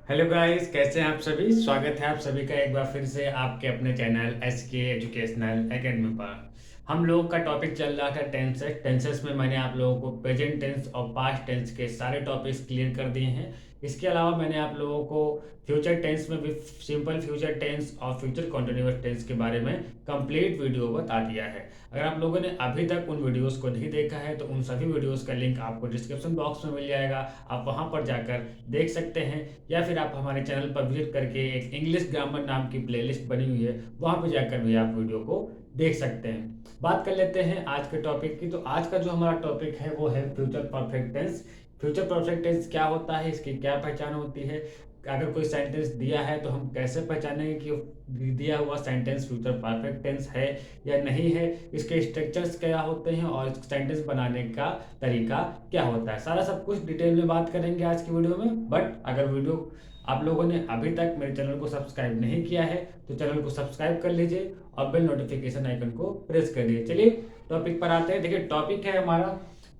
Hello guys, कैसे हैं आप सभी। स्वागत है आप सभी का एक बार फिर से आपके अपने चैनल SK एजुकेशनल एकेडमी पर। हम लोग का टॉपिक चल रहा था टेंसेस। टेंसेस में मैंने आप लोगों को प्रेजेंट टेंस और पास्ट टेंस के सारे टॉपिक्स क्लियर कर दिए हैं। इसके अलावा मैंने आप लोगों को फ्यूचर टेंस में भी सिंपल फ्यूचर टेंस और फ्यूचर कॉन्टिन्यूअस टेंस के बारे में कंप्लीट वीडियो बता दिया है। अगर आप लोगों ने अभी तक उन वीडियोस को नहीं देखा है तो उन सभी वीडियोस का लिंक आपको डिस्क्रिप्शन बॉक्स में मिल जाएगा। आप वहां पर जाकर देख सकते हैं, या फिर आप हमारे चैनल पर विजिट करके एक इंग्लिश ग्रामर नाम की प्लेलिस्ट बनी हुई है, वहां पर जाकर भी आप वीडियो को देख सकते हैं। बात कर लेते हैं आज के टॉपिक की। तो आज का जो हमारा टॉपिक है वो है future perfect tense. Future perfect tense क्या होता है, इसकी क्या पहचान होती है, अगर कोई सेंटेंस दिया है तो हम कैसे पहचानेंगे कि दिया हुआ सेंटेंस फ्यूचर परफेक्ट टेंस है या नहीं है, इसके स्ट्रक्चर्स क्या होते हैं और सेंटेंस बनाने का तरीका क्या होता है, सारा सब कुछ डिटेल में बात करेंगे आज की वीडियो में। बट अगर वीडियो आप लोगों ने अभी तक मेरे चैनल को सब्सक्राइब नहीं किया है तो चैनल को सब्सक्राइब कर लीजिए और बेल नोटिफिकेशन आइकन को प्रेस कर दीजिए। चलिए टॉपिक पर आते हैं। देखिए, टॉपिक है हमारा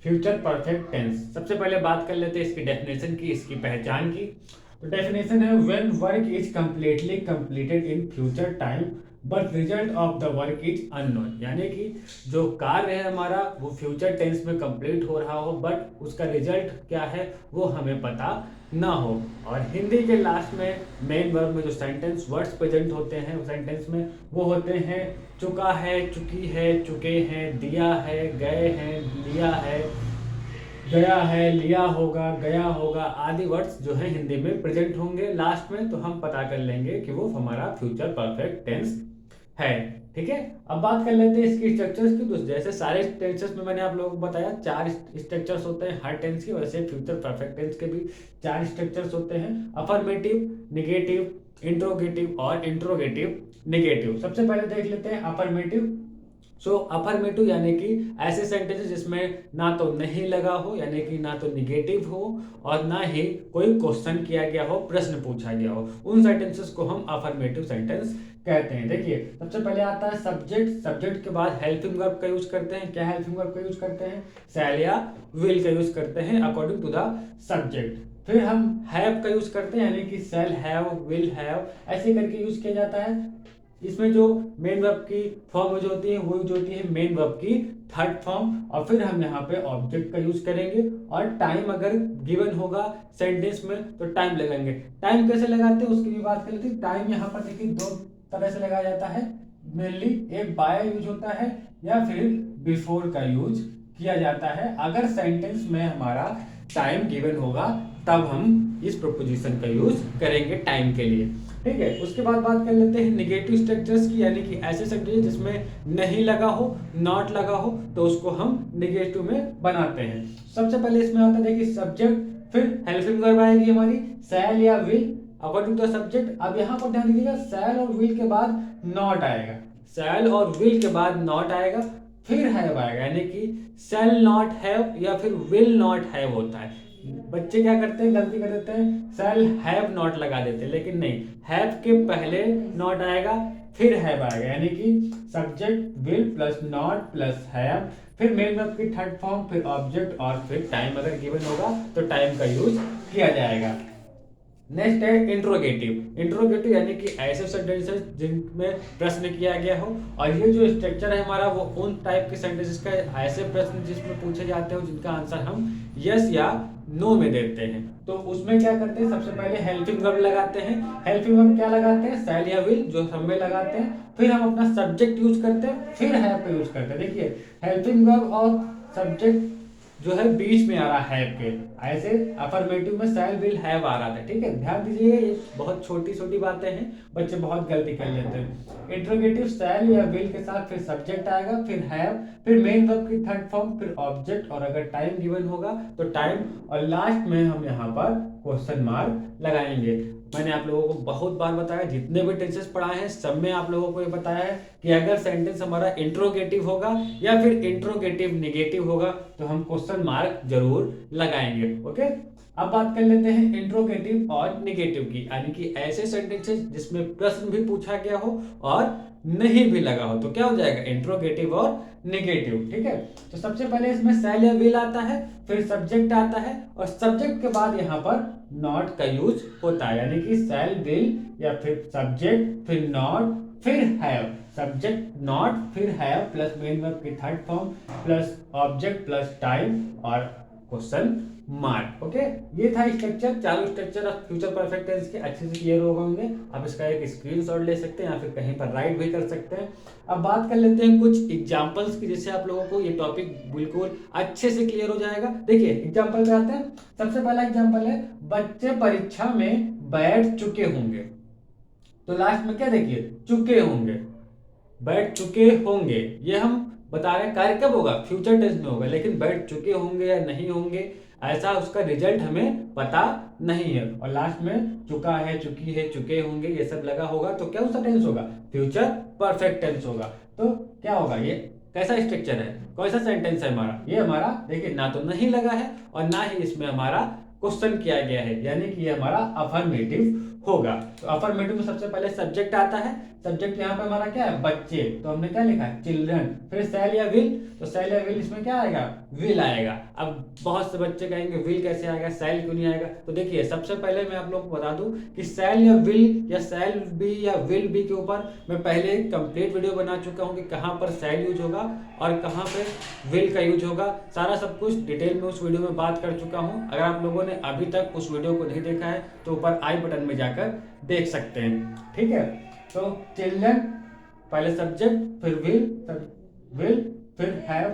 फ्यूचर परफेक्ट टेंस। सबसे पहले बात कर लेते हैं इसकी डेफिनेशन की, इसकी पहचान की। तो डेफिनेशन है when work is completely completed in future time but result of the work is unknown. यानी कि जो कार्य है हमारा वो फ्यूचर टेंस में कंप्लीट हो रहा हो बट उसका रिजल्ट क्या है वो हमें पता ना हो। और हिंदी के लास्ट में मेन वर्ब में जो सेंटेंस वर्ड्स प्रेजेंट होते हैं सेंटेंस में वो होते हैं चुका है, चुकी है, चुके हैं, दिया है, गए हैं, लिया है, गया है, लिया होगा, गया होगा आदि वर्ड्स जो है हिंदी में प्रेजेंट होंगे लास्ट में, तो हम पता कर लेंगे कि वो हमारा फ्यूचर परफेक्ट टेंस है। ठीक है, अब बात कर लेते हैं इसकी स्ट्रक्चर्स की। तो जैसे सारे टेंसेस में मैंने आप लोगों को बताया 4 स्ट्रक्चर्स होते हैं हर टेंस के, वैसे फ्यूचर परफेक्ट टेंस के भी 4 स्ट्रक्चर्स होते हैं, अफर्मेटिव, निगेटिव, इंट्रोगेटिव और इंट्रोगेटिव निगेटिव। सबसे पहले देख लेते हैं अफर्मेटिव। अफर्मेटिव यानी कि ऐसे सेंटेंसेस जिसमें ना तो नहीं लगा हो, यानी कि ना तो निगेटिव हो और ना ही कोई क्वेश्चन किया गया हो, प्रश्न पूछा गया हो, उन सेंटेंसेस को हम अफर्मेटिव सेंटेंस कहते हैं। देखिए, सबसे पहले आता है सब्जेक्ट। सब्जेक्ट के बाद हेल्पिंग वर्ब का यूज करते हैं। क्या हेल्पिंग वर्ब का यूज करते हैं? शैल या विल का यूज करते हैं अकॉर्डिंग टू द सब्जेक्ट। फिर हम हैव का यूज करते हैं, यानी कि शैल हैव, विल हैव, ऐसे करके यूज किया जाता है। इसमें जो मेन वर्ब की फॉर्म जो होती है वो यूज होती है मेन वर्ब की थर्ड फॉर्म। और फिर हम यहाँ पे ऑब्जेक्ट का यूज करेंगे और टाइम अगर गिवन होगा सेंटेंस में तो टाइम लगाएंगे। टाइम कैसे लगाते हैं उसकी भी बात कर लेते हैं। टाइम यहाँ पर देखिए 2 तरह से लगाया जाता है मेनली, एक बाय यूज होता है या फिर बिफोर का यूज किया जाता है। अगर सेंटेंस में हमारा टाइम गिवन होगा तब हम इस प्रोपोजिशन का यूज करेंगे टाइम के लिए। ठीक है, उसके बाद बात कर लेते हैं निगेटिव स्ट्रक्चर्स की, यानी कि ऐसे सेंटेंस जिसमें नहीं लगा हो, नॉट लगा हो, तो उसको हम निगेटिव में बनाते हैं। सबसे पहले इसमें आता है देखिए सब्जेक्ट, फिर हेल्पिंग वर्ब आएगी हमारी शैल या विल अकॉर्डिंग टू सब्जेक्ट। अब यहाँ पर ध्यान दीजिएगा शैल और विल के बाद नॉट आएगा, शैल और विल के बाद नॉट आएगा, फिर हैव आएगा, यानी कि शैल नॉट हैव या फिर विल नॉट हैव होता है। बच्चे क्या करते हैं, गलती कर देते हैं, शैल हैव नॉट लगा देते हैं, लेकिन नहीं, हैव के पहले नॉट आएगा फिर हैव आएगा, यानी कि subject will plus not plus have, फिर मेन वर्ब की थर्ड फॉर्म, फिर ऑब्जेक्ट और फिर टाइम अगर गिवन होगा तो टाइम का यूज किया जाएगा। नेक्स्ट है इंट्रोगेटिव। इंट्रोगेटिव यानी कि ऐसे सेंटेंसेस जिनमें प्रश्न किया गया हो, और ये जो स्ट्रक्चर है हमारा वो उन टाइप के सेंटेंसेस का ऐसे प्रश्न जिसमें पूछे जाते हो जिनका आंसर हम यस या नो में देते हैं। तो उसमें क्या करते हैं, सबसे पहले हेल्पिंग वर्ब लगाते हैं। हेल्पिंग वर्ब क्या लगाते हैं? शैल या विल जो सब में लगाते हैं, फिर हम अपना सब्जेक्ट यूज करते हैं, फिर हैव पे यूज करते हैं। देखिए, हेल्पिंग वर्ब और सब्जेक्ट जो है बीच में आ रहा है के, ऐसे अफर्मेटिव में शैल विल हैव आ रहा था। ठीक है, ध्यान दीजिए, ये बहुत छोटी छोटी बातें हैं, बच्चे बहुत गलती कर लेते हैं। इंट्रोगेटिव शैल या विल के साथ फिर सब्जेक्ट आएगा, फिर हैव, फिर मेन वर्ब की थर्ड फॉर्म, फिर ऑब्जेक्ट, और अगर टाइम गिवन होगा तो टाइम, और लास्ट में हम यहाँ पर क्वेश्चन मार्क लगाएंगे। मैंने आप लोगों को बहुत बार बताया, जितने भी टेंसेस पढ़ाए हैं सब में आप लोगों को ये बताया है कि अगर सेंटेंस हमारा इंट्रोगेटिव होगा या फिर इंट्रोगेटिव निगेटिव होगा तो हम क्वेश्चन मार्क जरूर लगाएंगे। ओके, अब बात कर लेते हैं इंट्रोगेटिव और निगेटिव की, यानी कि ऐसे सेंटेंसेस जिसमें प्रश्न भी पूछा गया हो और नहीं भी लगा हो तो क्या हो जाएगा, इंट्रोगेटिव और निगेटिव। ठीक है, तो सबसे पहले इसमें शैल या विल आता है, फिर सब्जेक्ट आता है, और सब्जेक्ट के बाद यहाँ पर नॉट का यूज होता है, यानी कि शैल विल या फिर सब्जेक्ट फिर नॉट फिर हैव, सब्जेक्ट नॉट फिर हैव प्लस मेन वर्ब की third form plus object plus time और क्वेश्चन मार्क। ओके, ये था स्ट्रक्चर, चारों structure of future perfect tense के अच्छे से क्लियर हो होंगे। आप इसका एक स्क्रीनशॉट ले सकते हैं या फिर कहीं पर राइट भी कर सकते हैं। अब बात कर लेते हैं कुछ एग्जांपल्स की, जिससे आप लोगों को ये टॉपिक बिल्कुल अच्छे से क्लियर हो जाएगा। देखिए एग्जांपल पे आते हैं। सबसे पहला एग्जांपल है बच्चे परीक्षा में बैठ चुके होंगे, तो लास्ट में क्या देखिए चुके होंगे, बैठ चुके होंगे, ये हम बता रहे हैं कार्य कब होगा, फ्यूचर टेंस में होगा, लेकिन बैठ चुके होंगे या नहीं होंगे ऐसा उसका रिजल्ट हमें पता नहीं है। और लास्ट में चुका है, चुकी है, चुके होंगे ये सब लगा होगा, तो क्या सा टेंस होगा, फ्यूचर परफेक्ट टेंस होगा। तो क्या होगा, ये कैसा स्ट्रक्चर है, कौन सा सेंटेंस है हमारा, ये हमारा देखिए ना तो नहीं लगा है और ना ही इसमें हमारा क्वेश्चन किया गया है, यानी कि ये हमारा अफर्मेटिव होगा। तो अफर्मेटिव में सबसे पहले सब्जेक्ट आता है, सब्जेक्ट यहाँ पे हमारा क्या है बच्चे, तो हमने क्या लिखा है चिल्ड्रन, फिर शैल या विल, तो शैल या विल इसमें क्या आएगा, विल आएगा। अब बहुत से बच्चे कहेंगे विल कैसे आएगा, शैल क्यों नहीं आएगा, तो देखिए सबसे पहले मैं आप लोग को बता दूं कि शैल या विल या शैल बी या विल बी के ऊपर मैं पहले एक कंप्लीट वीडियो बना चुका हूँ कि कहाँ पर शैल यूज होगा और कहाँ पे विल का यूज होगा, सारा सब कुछ डिटेल में उस वीडियो में बात कर चुका हूँ। अगर आप लोगों ने अभी तक उस वीडियो को नहीं देखा है तो ऊपर आई बटन में जाकर देख सकते हैं। ठीक है, तो चिल्ड्रन पहले सब्जेक्ट फिर विल फिर हैव,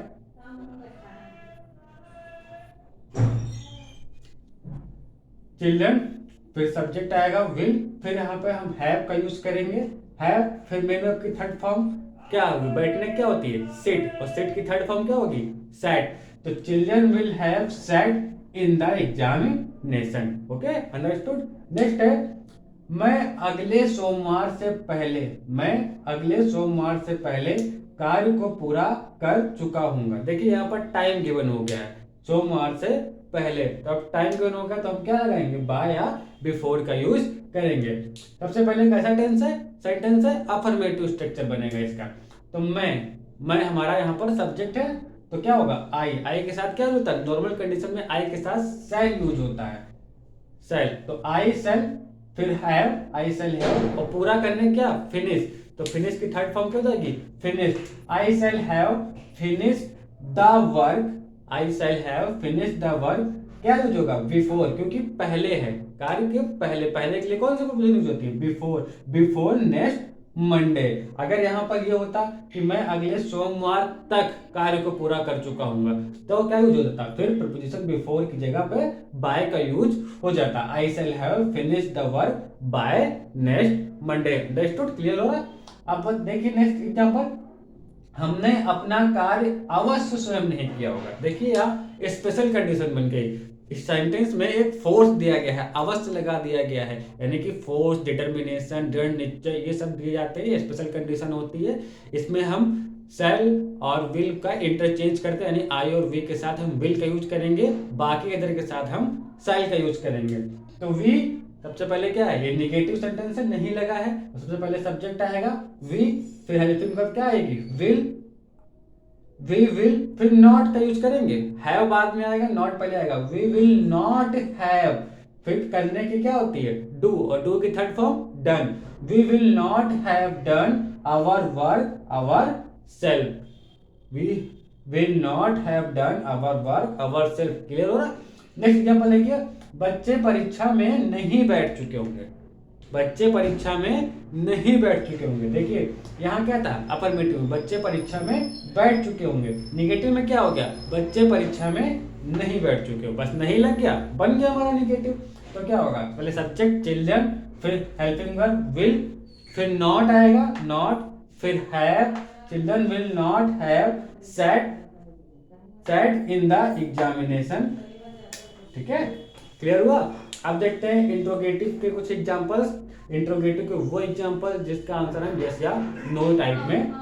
चिल्ड्रन फिर सब्जेक्ट आएगा विल, फिर यहाँ पे हम हैव का यूज करेंगे, हैव फिर मेन वर्ब की थर्ड फॉर्म क्या होगी, बैठने क्या होती है सिट, और सिट की थर्ड फॉर्म क्या होगी सैट, तो children will have sat in the examination. Okay, understood. Next है मैं अगले सोमवार से पहले कार्य को पूरा कर चुका हूंगा। देखिए यहाँ पर टाइम गिवन हो गया है, सोमवार से पहले, तो अब टाइम गिवन होगा तो हम क्या लगाएंगे, बाय या बिफोर का यूज करेंगे। सबसे पहले कैसा टेंस है, सेंटेंस है, अफर्मेटिव स्ट्रक्चर बनेगा इसका। तो मैं हमारा यहाँ पर सब्जेक्ट है, तो क्या होगा आई के साथ क्या होता है, नॉर्मल कंडीशन में आई के साथ शैल यूज होता है, शैल, तो आई शैल फिर हैव, आई शैल हैव, और पूरा करने क्या फिनिश, तो फिनिश की थर्ड फॉर्म क्या हो जाएगी finish, I shall have finish the work, I shall have finish the work, क्या यूज होगा बिफोर, क्योंकि पहले है, कार्य के पहले के लिए कौन सी प्रीपोजिशन यूज होती है बिफोर नेक्स्ट मंडे। अगर यहाँ पर ये होता कि मैं अगले सोमवार तक कार्य को पूरा कर चुका हूँ तो क्या यूज होता, फिर प्रीपोजिशन बिफोर की जगह पे बाय का यूज हो जाता, I shall have finish the work by next Monday. Understood, clear हो रहा है। अब देखिए नेक्स्ट एग्जांपल, हमने अपना कार्य अवश्य स्वयं नहीं किया होगा। देखिए यहाँ स्पेशल कंडीशन बन गई, इस सेंटेंस में एक फोर्स दिया गया है, अवश्य लगा दिया गया है, यानी कि फोर्स, डिटर्मिनेशन, दृढ़ निश्चय ये सब दिए जाते हैं, स्पेशल कंडीशन होती है। इसमें हम शैल और विल का इंटरचेंज करते हैं, यानी आई और वी के साथ हम विल का यूज करेंगे, बाकी अदर के साथ हम शैल का यूज करेंगे। तो वी सबसे पहले क्या है, ये निगेटिव सेंटेंस है, नहीं लगा है, तो सबसे पहले सब्जेक्ट आएगा वी, फिर हेल्पिंग वर्ब क्या आएगी वी विल, फिर नॉट का यूज करेंगे, हैव बाद में आएगा, नॉट पहले आएगा, वी विल नॉट हैव, फिर करने की क्या होती है डू, और डू की third form done, we will not have done our work our self, we will not have done our work our self. Clear हो रहा। नेक्स्ट एग्जांपल देखिए, बच्चे परीक्षा में नहीं बैठ चुके होंगे, बच्चे परीक्षा में नहीं बैठ चुके होंगे। देखिए यहाँ क्या था अफर्मेटिव, बच्चे परीक्षा में बैठ चुके होंगे, निगेटिव में क्या हो गया, बच्चे परीक्षा में नहीं बैठ चुके हो, बस नहीं लग गया, बन गया हमारा निगेटिव। तो क्या होगा, पहले सब्जेक्ट चिल्ड्रन, फिर हेल्पिंग वर्ब विल, फिर नॉट आएगा, नॉट, फिर have, children will not have sat in the examination. ठीक है, क्लियर हुआ। अब देखते हैं इंट्रोगेटिव के कुछ एग्जांपल्स, इंट्रोगेटिव के वो एग्जांपल जिसका आंसर हम यस या नो टाइप में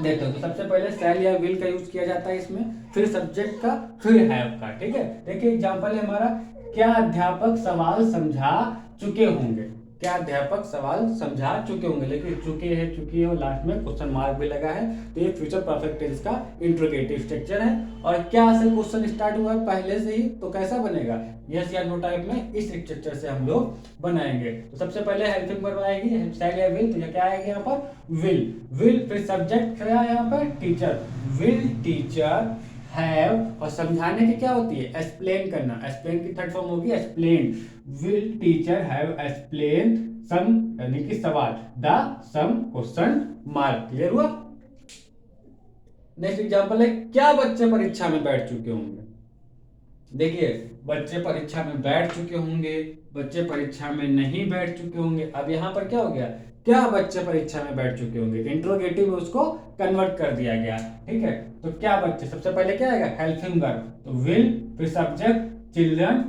देते हो। तो सबसे पहले शैल या विल का यूज किया जाता है इसमें, फिर सब्जेक्ट का, फिर हैव का। ठीक है, देखिए एग्जांपल है हमारा, क्या अध्यापक सवाल समझा चुके होंगे, क्या अध्यापक सवाल समझा चुके होंगे, लेकिन चुकी है और लास्ट में क्वेश्चन मार्क भी लगा है, तो ये फ्यूचर परफेक्ट टेंस का इंट्रोगेटिव स्ट्रक्चर है। और क्या से क्वेश्चन स्टार्ट हुआ है पहले से ही, तो कैसा बनेगा, यस या नो टाइप में इस स्ट्रक्चर से हम लोग बनाएंगे। तो सबसे पहले हेल्पिंग वर्ब आएगी, शैल या विल, तो ये क्या आएगा यहाँ पर, विल, फिर सब्जेक्ट क्या है यहाँ पर, टीचर, विल टीचर हैव, और समझाने की क्या होती है, एक्सप्लेन करना, एक्सप्लेन की थर्ड फॉर्म होगी explain, will teacher have explain sum, यानी कि सवाल, the sum question mark. Clear हुआ। नेक्स्ट एग्जांपल है, क्या बच्चे परीक्षा में बैठ चुके होंगे। देखिए, बच्चे परीक्षा में बैठ चुके होंगे, बच्चे परीक्षा में नहीं बैठ चुके होंगे। अब यहाँ पर क्या हो गया, क्या बच्चे परीक्षा में बैठ चुके होंगे, इंट्रोगेटिव में उसको कन्वर्ट कर दिया गया। ठीक है, तो क्या बच्चे, सबसे पहले क्या आएगा, हेल्पिंग वर्ब, तो विल, फिर subject children,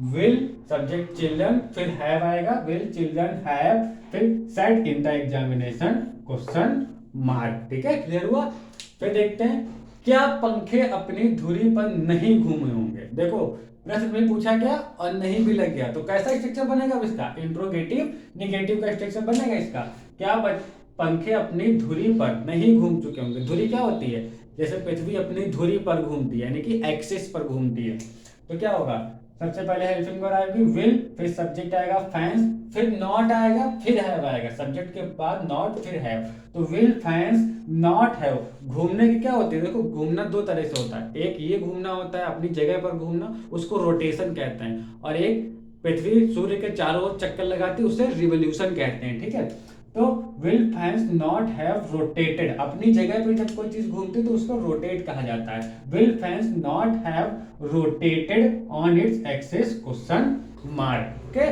will subject children, फिर हैव आएगा, विल चिल्ड्रन हैव, फिर set in the examination question mark. ठीक है, क्लियर हुआ। फिर देखते हैं, क्या पंखे अपनी धुरी पर नहीं घूमे होंगे। देखो, प्रश्न में पूछा गया और नहीं भी लग गया, तो कैसा स्ट्रक्चर बनेगा इसका, इंट्रोगेटिव निगेटिव का स्ट्रक्चर बनेगा इसका। क्या पंखे अपनी धुरी पर नहीं घूम चुके होंगे। धुरी क्या होती है, जैसे पृथ्वी अपनी धुरी पर घूमती है, यानी कि एक्सिस पर घूमती है, तो क्या होगा, सबसे पहले हेल्पिंग वर्ब आएगी विल, फिर सब्जेक्ट आएगा फैंस, फिर नॉट आएगा, फिर हैव आएगा, सब्जेक्ट के बाद नॉट फिर हैव, तो विल फैंस नॉट हैव। घूमने की क्या होती है, देखो घूमना दो तरह से होता है, एक ये घूमना होता है अपनी जगह पर घूमना, उसको रोटेशन कहते हैं, और एक पृथ्वी सूर्य के चारों ओर चक्कर लगाती है, उसे रिवोल्यूशन कहते हैं। ठीक है, तो will fans not have rotated, अपनी जगह पर जब कोई चीज घूमती है तो उसको रोटेट कहा जाता है। Will fans not have rotated on its axis question mark. Okay,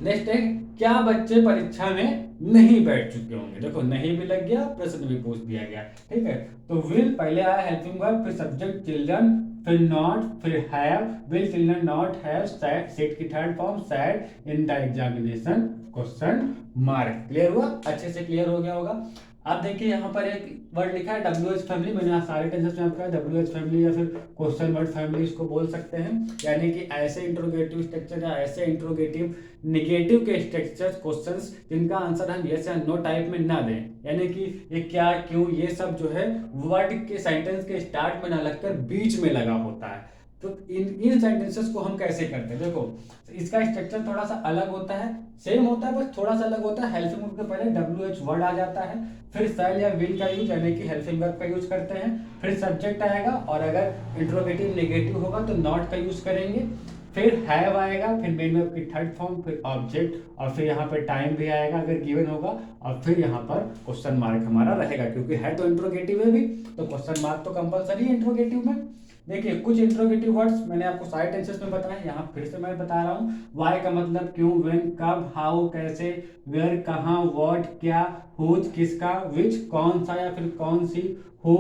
next है, क्या बच्चे परीक्षा में नहीं बैठ चुके होंगे। देखो, नहीं भी लग गया, प्रश्न भी पूछ दिया गया। ठीक है, तो विल पहले आया हेल्पिंग वर्ब, फिर सब्जेक्ट चिल्ड्रन, फिर नॉट, फिर have, will children not have, set की third form set in the examination question mark. Clear हुआ, अच्छे से क्लियर हो गया होगा। अब देखिए यहाँ पर एक वर्ड लिखा है WH फैमिली, मैंने यहाँ सारे टेंसेस में आपका WH फैमिली या फिर क्वेश्चन वर्ड फैमिली इसको बोल सकते हैं, यानी कि ऐसे इंट्रोगेटिव स्ट्रक्चर या ऐसे इंट्रोगेटिव निगेटिव के स्ट्रक्चर्स क्वेश्चंस जिनका आंसर हम यस या नो टाइप में ना दें, यानी कि ये क्या क्यों ये सब जो है वर्ड के सेंटेंस के स्टार्ट में ना लगकर बीच में लगा होता है। तो इन सेंटेंसेस को हम कैसे करते हैं, देखो इसका स्ट्रक्चर थोड़ा सा अलग होता है, सेम होता है बस थोड़ा सा अलग होता है। हेल्पिंग वर्ब के पहले WH वर्ड आ जाता है, फिर शैल या विल का यूज, यानी कि हेल्पिंग वर्ब का यूज करते हैं, फिर सब्जेक्ट आएगा, और अगर इंट्रोगेटिव नेगेटिव होगा तो नॉट का यूज करेंगे, फिर हैव आएगा, फिर मेन वर्ब की थर्ड फॉर्म, फिर ऑब्जेक्ट, और फिर यहाँ पर टाइम भी आएगा अगर गिवन होगा, और फिर यहाँ पर क्वेश्चन मार्क हमारा रहेगा, क्योंकि है तो इंट्रोगेटिव है भी, तो क्वेश्चन मार्क तो कंपलसरी है इंट्रोगेटिव में। देखिए, कुछ इंट्रोगेटिव वर्ड्स मैंने आपको सारे टेंसेस में बताए, यहाँ फिर से मैं बता रहा हूँ। वाई का मतलब क्यों, व्हेन कब, हाउ कैसे, वेयर कहाँ, व्हाट क्या, हुज किसका, विच कौन सा या फिर कौन सी, हु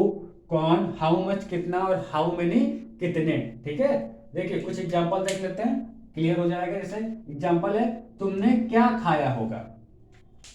कौन, हाउ मच कितना, और हाउ मेनी कितने। ठीक है, देखिए कुछ एग्जांपल देख लेते हैं, क्लियर हो जाएगा। जैसे एग्जांपल है, तुमने क्या खाया होगा।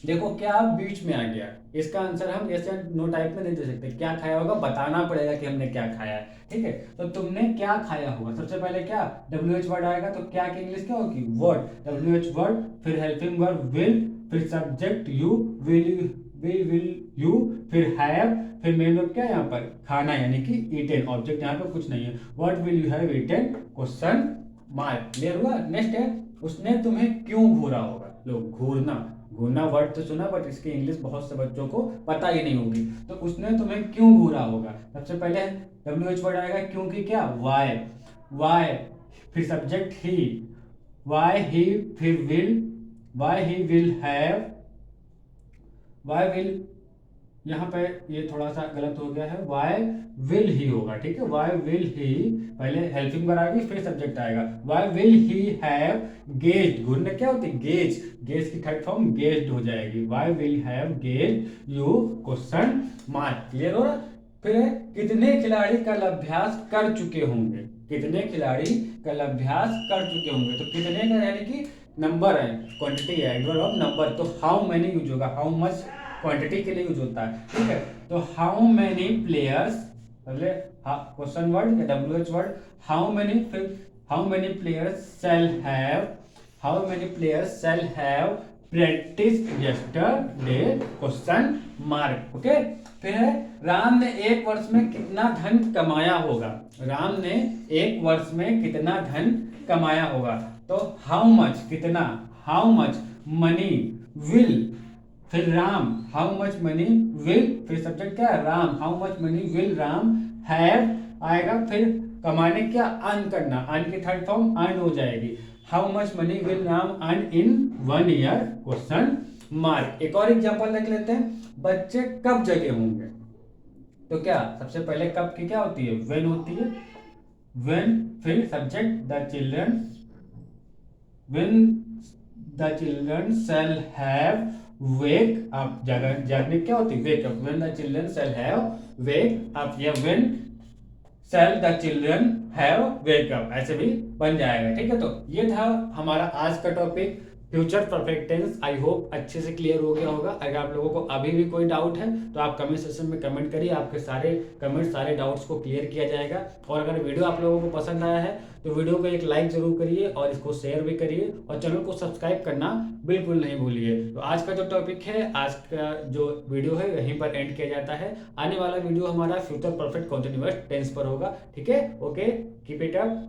देखो, क्या बीच में आ गया, इसका आंसर हम ऐसे नो टाइप में नहीं दे सकते, क्या खाया होगा बताना पड़ेगा कि हमने क्या खाया है। ठीक है, तो तुमने क्या खाया होगा, सबसे पहले क्या WH वर्ड आएगा, तो क्या की इंग्लिश क्या होगी, वर्ड, WH वर्ड, फिर हेल्पिंग वर्ब विल, फिर सब्जेक्ट यू, विल यू, फिर हैव, फिर मेन वर्ब क्या है यहाँ पर, खाना, यानी कि ईटेन, ऑब्जेक्ट यहाँ पर कुछ नहीं है, what will you have eaten question mark. Clear हुआ। नेक्स्ट है, उसने तुम्हें क्यों घूरा होगा। लोग घूरना वर्ड तो सुना, बट इसकी इंग्लिश बहुत से बच्चों को पता ही नहीं होगी, तो उसने तुम्हें क्यों घूरा होगा। सबसे पहले WH वर्ड आएगा, क्योंकि क्या, वाई, फिर सब्जेक्ट ही, वाई ही, फिर will, why he will have, why will, यहाँ पे ये थोड़ा सा गलत हो गया है, वाई विल ही होगा। ठीक है, वाई विल ही, पहले हेल्पिंग वर्ब आएगी, फिर सब्जेक्ट आएगा, why will he have gazed, घूरने क्या होती है, गेज की थर्ड फॉर्म गेज्ड हो जाएगी, why will have gazed you question mark. Clear हो रहा। फिर कितने खिलाड़ी कल अभ्यास कर चुके होंगे, कितने खिलाड़ी कल अभ्यास कर चुके होंगे, तो कितने का यानी कि नंबर है, क्वांटिटी है, एडवर्ब ऑफ नंबर, तो हाउ मेनी यूज होगा, हाउ मच क्वांटिटी के लिए यूज होता है। ठीक है, तो हाउ मेनी प्लेयर्स, पहले क्वेश्चन वर्ड या WH वर्ड, हाउ मेनी, फिर how many players shall have how many players shall have practice yesterday question mark. Okay, फिर है राम ने एक वर्ष में कितना धन कमाया होगा। राम ने एक वर्ष में कितना धन कमाया होगा। तो हाउ मच कितना, हाउ मच मनी विल, फिर Ram, how much money will, फिर सब्जेक्ट क्या है Ram, how much money will Ram have आएगा, फिर कमाने क्या अर्न करना, अर्न की थर्ड फॉर्म अर्न हो जाएगी। How much money will Ram earn in 1 year question mark. एक और एग्जांपल देख लेते हैं, बच्चे कब जगे होंगे। तो क्या सबसे पहले कब की क्या होती है, व्हेन होती है, व्हेन, फिर subject the children, when the children shall have wake up, जागने क्या होती है wake up, when the children shall have wake up, या when shall the children have wake up, ऐसे भी बन जाएगा। ठीक है, तो ये था हमारा आज का topic future perfect tense. I hope अच्छे से क्लियर हो गया होगा। अगर आप लोगों को अभी भी कोई डाउट है तो आप कमेंट सेक्शन में कमेंट करिए, आपके सारे कमेंट सारे डाउट्स को क्लियर किया जाएगा। और अगर वीडियो आप लोगों को पसंद आया है तो वीडियो को एक लाइक जरूर करिए और इसको शेयर भी करिए और चैनल को सब्सक्राइब करना बिल्कुल नहीं भूलिए। तो आज का जो टॉपिक है, आज का जो वीडियो है यहीं पर एंड किया जाता है। आने वाला वीडियो हमारा फ्यूचर परफेक्ट कॉन्टिन्यूअस टेंस पर होगा। ठीक है, ओके, कीप इट अप।